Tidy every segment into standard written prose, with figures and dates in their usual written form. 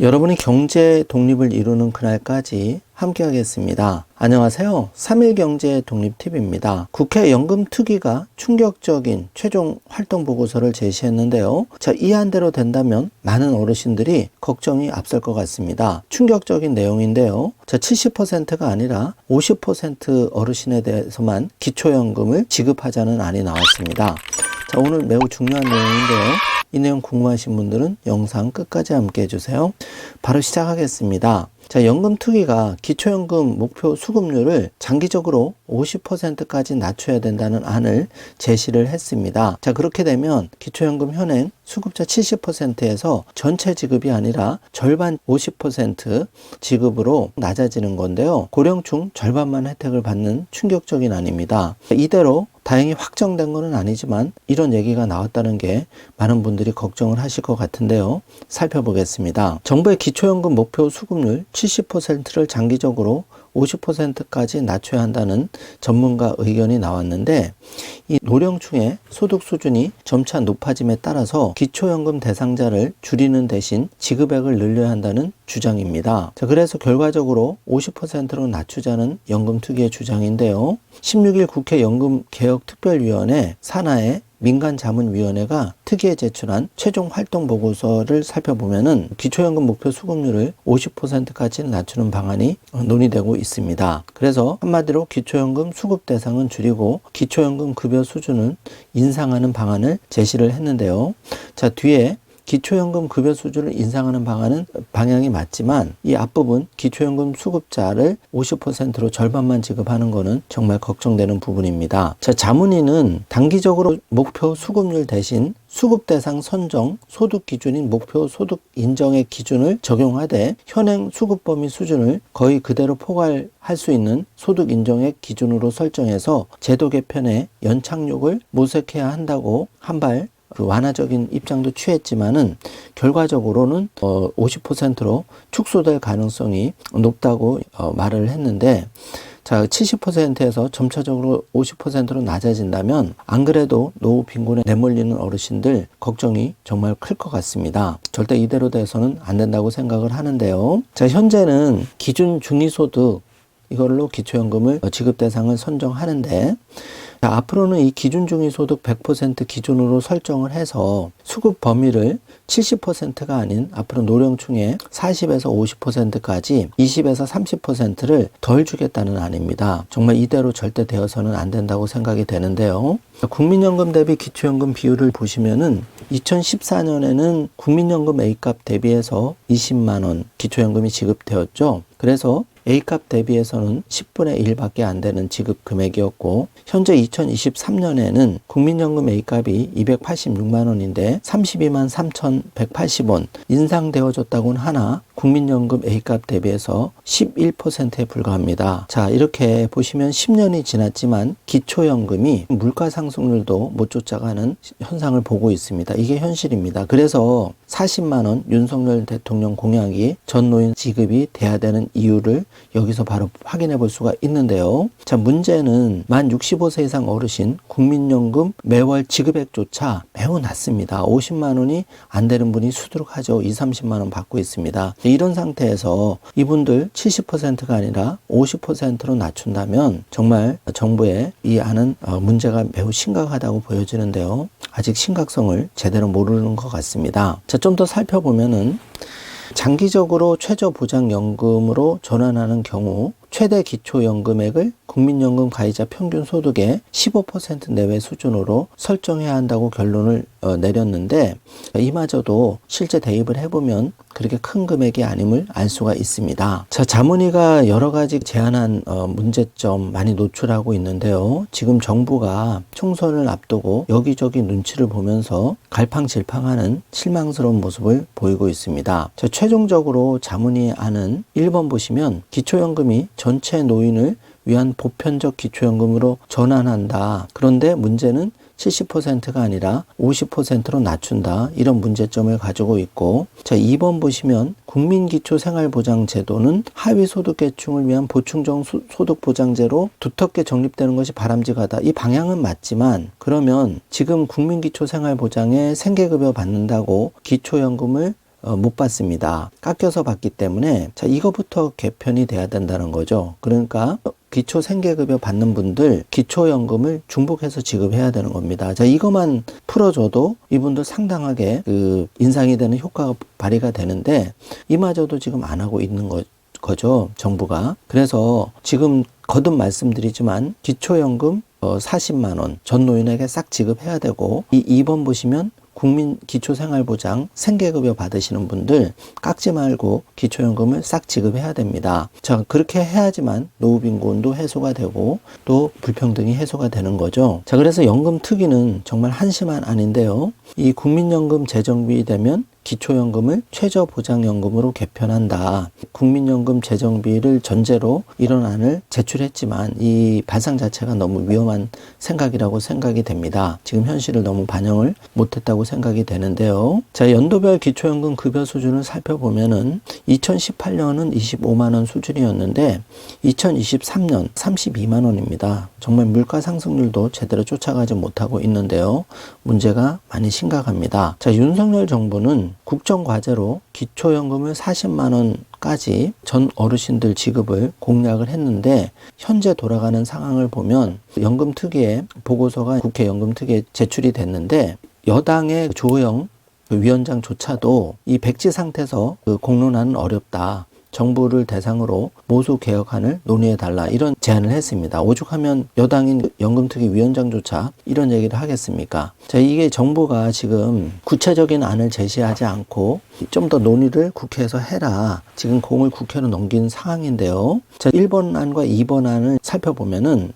여러분이 경제 독립을 이루는 그날까지 함께 하겠습니다. 안녕하세요. 3일 경제 독립팁입니다. 국회 연금특위가 충격적인 최종 활동 보고서를 제시했는데요. 자, 이 안대로 된다면 많은 어르신들이 걱정이 앞설 것 같습니다. 충격적인 내용인데요. 자, 70%가 아니라 50% 어르신에 대해서만 기초연금을 지급하자는 안이 나왔습니다. 자, 오늘 매우 중요한 내용인데요. 이 내용 궁금하신 분들은 영상 끝까지 함께 해주세요. 바로 시작하겠습니다. 자, 연금특위가 기초연금 목표 수급률을 장기적으로 50%까지 낮춰야 된다는 안을 제시를 했습니다. 자, 그렇게 되면 기초연금 현행 수급자 70%에서 전체 지급이 아니라 절반 50% 지급으로 낮아지는 건데요. 고령층 절반만 혜택을 받는 충격적인 안입니다. 이대로 다행히 확정된 것은 아니지만 이런 얘기가 나왔다는 게 많은 분들이 걱정을 하실 것 같은데요. 살펴보겠습니다. 정부의 기초연금 목표 수급률 70%를 장기적으로 50%까지 낮춰야 한다는 전문가 의견이 나왔는데, 이 노령층의 소득 수준이 점차 높아짐에 따라서 기초연금 대상자를 줄이는 대신 지급액을 늘려야 한다는 주장입니다. 자, 그래서 결과적으로 50%로 낮추자는 연금특위의 주장인데요. 16일 국회 연금개혁특별위원회 산하의 민간자문위원회가 특위에 제출한 최종 활동 보고서를 살펴보면은 기초연금 목표 수급률을 50%까지 낮추는 방안이 논의되고 있습니다. 그래서 한마디로 기초연금 수급 대상은 줄이고 기초연금 급여 수준은 인상하는 방안을 제시를 했는데요. 자, 뒤에 기초연금 급여 수준을 인상하는 방향이 맞지만 이 앞부분 기초연금 수급자를 50%로 절반만 지급하는 것은 정말 걱정되는 부분입니다. 자, 자문위는 단기적으로 목표 수급률 대신 수급 대상 선정 소득 기준인 목표 소득 인정액 기준을 적용하되 현행 수급 범위 수준을 거의 그대로 포괄할 수 있는 소득 인정액 기준으로 설정해서 제도 개편에 연착륙을 모색해야 한다고 한발 완화적인 입장도 취했지만은 결과적으로는 50%로 축소될 가능성이 높다고 말을 했는데, 자, 70%에서 점차적으로 50%로 낮아진다면 안 그래도 노후 빈곤에 내몰리는 어르신들 걱정이 정말 클 것 같습니다. 절대 이대로 돼서는 안 된다고 생각을 하는데요. 자, 현재는 기준 중위소득 이걸로 기초연금을 지급 대상을 선정하는데, 자, 앞으로는 이 기준 중위소득 100% 기준으로 설정을 해서 수급 범위를 70%가 아닌 앞으로 노령층의 40에서 50%까지 20에서 30%를 덜 주겠다는 안입니다. 정말 이대로 절대 되어서는 안 된다고 생각이 되는데요. 국민연금 대비 기초연금 비율을 보시면은 2014년에는 국민연금 A값 대비해서 20만 원 기초연금이 지급되었죠. 그래서 A값 대비해서는 10분의 1밖에 안 되는 지급 금액이었고, 현재 2023년에는 국민연금 A값이 286만 원인데 32만 3,180원 인상되어졌다고는 하나 국민연금 A값 대비해서 11%에 불과합니다. 자, 이렇게 보시면 10년이 지났지만 기초연금이 물가 상승률도 못 쫓아가는 현상을 보고 있습니다. 이게 현실입니다. 그래서 40만 원 윤석열 대통령 공약이 전 노인 지급이 돼야 되는 이유를 여기서 바로 확인해 볼 수가 있는데요. 자, 문제는 만 65세 이상 어르신 국민연금 매월 지급액조차 매우 낮습니다. 50만 원이 안 되는 분이 수두룩하죠. 20, 30만 원 받고 있습니다. 이런 상태에서 이분들 70%가 아니라 50%로 낮춘다면 정말 정부의 이 안은 문제가 매우 심각하다고 보여지는데요. 아직 심각성을 제대로 모르는 것 같습니다. 자, 좀 더 살펴보면은 장기적으로 최저보장연금으로 전환하는 경우 최대 기초연금액을 국민연금 가입자 평균 소득의 15% 내외 수준으로 설정해야 한다고 결론을 내렸는데, 이마저도 실제 대입을 해보면 그렇게 큰 금액이 아님을 알 수가 있습니다. 자, 자문위가 여러 가지 제안한 문제점 많이 노출하고 있는데요. 지금 정부가 총선을 앞두고 여기저기 눈치를 보면서 갈팡질팡하는 실망스러운 모습을 보이고 있습니다. 자, 최종적으로 자문위 안은 1번 보시면 기초연금이 전체 노인을 위한 보편적 기초연금으로 전환한다. 그런데 문제는 70%가 아니라 50%로 낮춘다. 이런 문제점을 가지고 있고, 자, 2번 보시면 국민기초생활보장제도는 하위소득계층을 위한 보충적 소득보장제로 두텁게 정립되는 것이 바람직하다. 이 방향은 맞지만 그러면 지금 국민기초생활보장에 생계급여 받는다고 기초연금을 못 받습니다. 깎여서 받기 때문에 자, 이거부터 개편이 돼야 된다는 거죠. 그러니까 기초 생계급여 받는 분들 기초연금을 중복해서 지급해야 되는 겁니다. 자, 이것만 풀어줘도 이분들 상당하게 인상이 되는 효과가 발휘가 되는데 이마저도 지금 안 하고 있는 거죠, 정부가. 그래서 지금 거듭 말씀드리지만 기초연금 40만 원 전 노인에게 싹 지급해야 되고, 이 2번 보시면 국민 기초생활보장 생계급여 받으시는 분들 깎지 말고 기초연금을 싹 지급해야 됩니다. 자, 그렇게 해야지만 노후빈곤도 해소가 되고 또 불평등이 해소가 되는 거죠. 자, 그래서 연금 특위는 정말 한심한 아닌데요. 이 국민연금 재정비 되면 기초연금을 최저보장연금으로 개편한다. 국민연금 재정비를 전제로 이런 안을 제출했지만 이 발상 자체가 너무 위험한 생각이라고 생각이 됩니다. 지금 현실을 너무 반영을 못했다고 생각이 되는데요. 자, 연도별 기초연금 급여 수준을 살펴보면은 2018년은 25만 원 수준이었는데 2023년 32만 원입니다. 정말 물가 상승률도 제대로 쫓아가지 못하고 있는데요. 문제가 많이 심각합니다. 자, 윤석열 정부는 국정과제로 기초연금을 40만 원까지 전 어르신들 지급을 공약을 했는데 현재 돌아가는 상황을 보면 연금특위의 보고서가 국회 연금특위에 제출이 됐는데 여당의 조호영 위원장조차도 이 백지 상태에서 공론화는 어렵다. 정부를 대상으로 모수 개혁안을 논의해달라 이런 제안을 했습니다. 오죽하면 여당인 연금특위 위원장조차 이런 얘기를 하겠습니까? 자, 이게 정부가 지금 구체적인 안을 제시하지 않고 좀 더 논의를 국회에서 해라. 지금 공을 국회로 넘긴 상황인데요. 자, 1번 안과 2번 안을 살펴보면은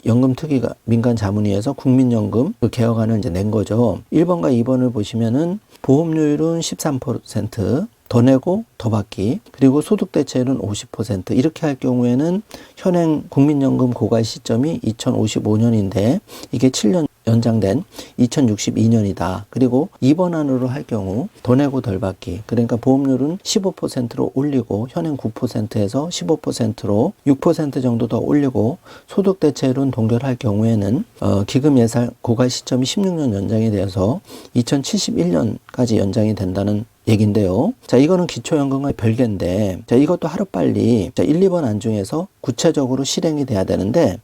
연금특위가 민간자문위에서 국민연금 개혁안을 이제 낸 거죠. 1번과 2번을 보시면은 보험료율은 13%, 더 내고 더 받기, 그리고 소득 대체율은 50%. 이렇게 할 경우에는 현행 국민연금 고갈 시점이 2055년인데 이게 7년 연장된 2062년이다. 그리고 2번 안으로 할 경우 더 내고 덜 받기. 그러니까 보험료는 15%로 올리고 현행 9%에서 15%로 6% 정도 더 올리고 소득 대체율은 동결할 경우에는 기금 예상 고갈 시점이 16년 연장이 되어서 2071년까지 연장이 된다는 얘긴데요. 자, 이거는 기초연금과 별개인데, 자, 이것도 하루빨리 1, 2번 안 중에서 구체적으로 실행이 돼야 되는데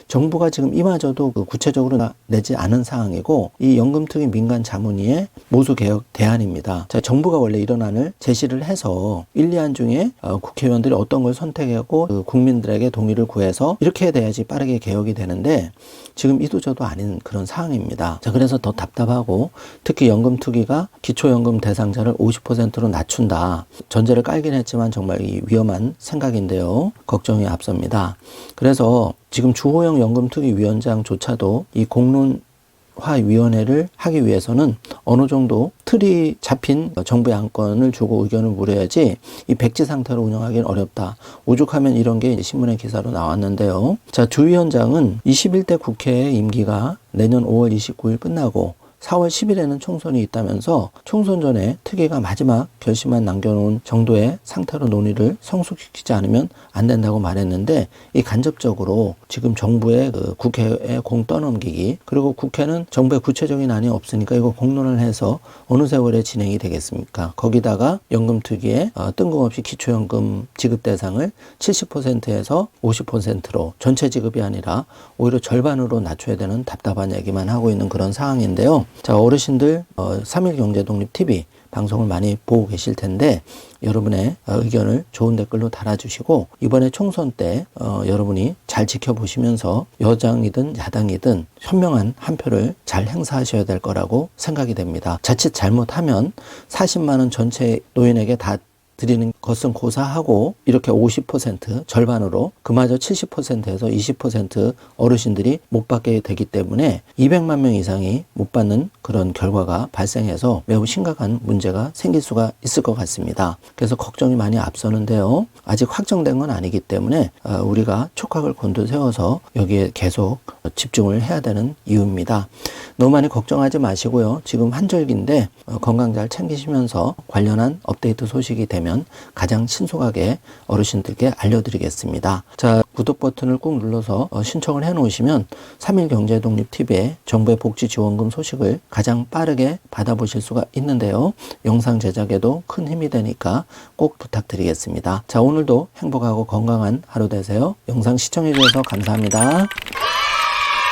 정부가 지금 이마저도 구체적으로 내지 않은 상황이고 이 연금특위 민간자문위의 모수개혁 대안입니다. 자, 정부가 원래 이런 안을 제시를 해서 1, 2안 중에 국회의원들이 어떤 걸 선택하고 국민들에게 동의를 구해서 이렇게 돼야지 빠르게 개혁이 되는데 지금 이도저도 아닌 그런 상황입니다. 자, 그래서 더 답답하고 특히 연금특위가 기초연금 대상자를 50%로 낮춘다. 전제를 깔긴 했지만 정말 이 위험한 생각인데요. 걱정이 앞섭니다. 그래서 지금 주호영 연금특위 위원장조차도 이 공론화위원회를 하기 위해서는 어느 정도 틀이 잡힌 정부의 안건을 주고 의견을 물어야지 이 백지 상태로 운영하기는 어렵다. 오죽하면 이런 게 신문의 기사로 나왔는데요. 자, 주 위원장은 21대 국회의 임기가 내년 5월 29일 끝나고 4월 10일에는 총선이 있다면서 총선 전에 특위가 마지막 결심만 남겨놓은 정도의 상태로 논의를 성숙시키지 않으면 안 된다고 말했는데 이 간접적으로 지금 정부의 국회에 공 떠넘기기, 그리고 국회는 정부의 구체적인 안이 없으니까 이거 공론을 해서 어느 세월에 진행이 되겠습니까? 거기다가 연금특위에 뜬금없이 기초연금 지급 대상을 70%에서 50%로 전체 지급이 아니라 오히려 절반으로 낮춰야 되는 답답한 얘기만 하고 있는 그런 상황인데요. 자, 어르신들 3.1경제독립TV 방송을 많이 보고 계실 텐데 여러분의 의견을 좋은 댓글로 달아주시고 이번에 총선 때 여러분이 잘 지켜보시면서 여당이든 야당이든 현명한 한 표를 잘 행사하셔야 될 거라고 생각이 됩니다. 자칫 잘못하면 40만 원 전체 노인에게 다 드리는 것은 고사하고 이렇게 50% 절반으로 그마저 70%에서 20% 어르신들이 못 받게 되기 때문에 200만 명 이상이 못 받는 그런 결과가 발생해서 매우 심각한 문제가 생길 수가 있을 것 같습니다. 그래서 걱정이 많이 앞서는데요. 아직 확정된 건 아니기 때문에 우리가 촉각을 곤두세워서 여기에 계속 집중을 해야 되는 이유입니다. 너무 많이 걱정하지 마시고요. 지금 한절기인데 건강 잘 챙기시면서 관련한 업데이트 소식이 되면 가장 신속하게 어르신들께 알려드리겠습니다. 자, 구독 버튼을 꾹 눌러서 신청을 해 놓으시면 3일 경제독립TV의 정부의 복지지원금 소식을 가장 빠르게 받아보실 수가 있는데요. 영상 제작에도 큰 힘이 되니까 꼭 부탁드리겠습니다. 자, 오늘도 행복하고 건강한 하루 되세요. 영상 시청해 주셔서 감사합니다.